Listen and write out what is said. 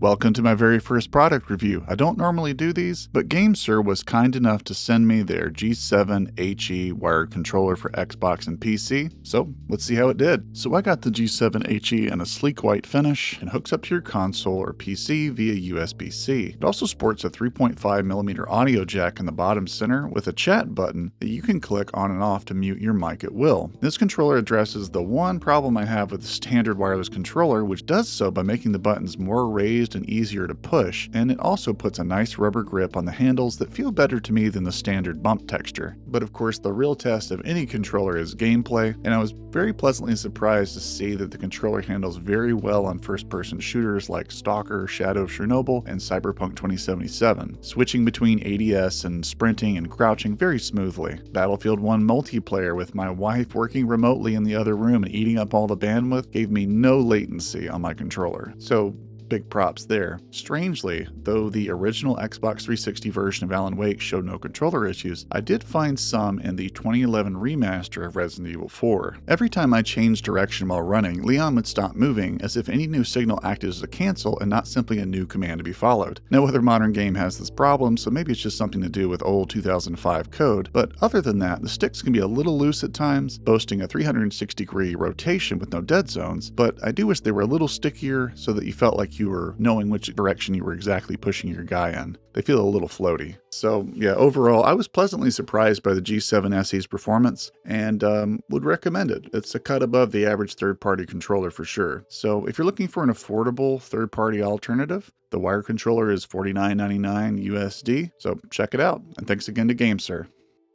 Welcome to my very first product review. I don't normally do these, but Gamesir was kind enough to send me their G7 HE wired controller for Xbox and PC, so let's see how it did. So I got the G7 HE in a sleek white finish and hooks up to your console or PC via USB-C. It also sports a 3.5mm audio jack in the bottom center with a chat button that you can click on and off to mute your mic at will. This controller addresses the one problem I have with the standard wireless controller, which does so by making the buttons more raised and easier to push, and it also puts a nice rubber grip on the handles that feel better to me than the standard bump texture. But of course, the real test of any controller is gameplay, and I was very pleasantly surprised to see that the controller handles very well on first-person shooters like Stalker, Shadow of Chernobyl, and Cyberpunk 2077, switching between ADS and sprinting and crouching very smoothly. Battlefield 1 multiplayer with my wife working remotely in the other room and eating up all the bandwidth gave me no latency on my controller. So big props there. Strangely, though the original Xbox 360 version of Alan Wake showed no controller issues, I did find some in the 2011 remaster of Resident Evil 4. Every time I changed direction while running, Leon would stop moving as if any new signal acted as a cancel and not simply a new command to be followed. No other modern game has this problem, so maybe it's just something to do with old 2005 code, but other than that, the sticks can be a little loose at times, boasting a 360-degree rotation with no dead zones, but I do wish they were a little stickier so that you felt like you were knowing which direction you were exactly pushing your guy in. They feel a little floaty. So yeah, overall, I was pleasantly surprised by the G7 SE's performance and would recommend it. It's a cut above the average third-party controller for sure. So if you're looking for an affordable third-party alternative, the wire controller is $49.99 USD, so check it out. And thanks again to Gamesir.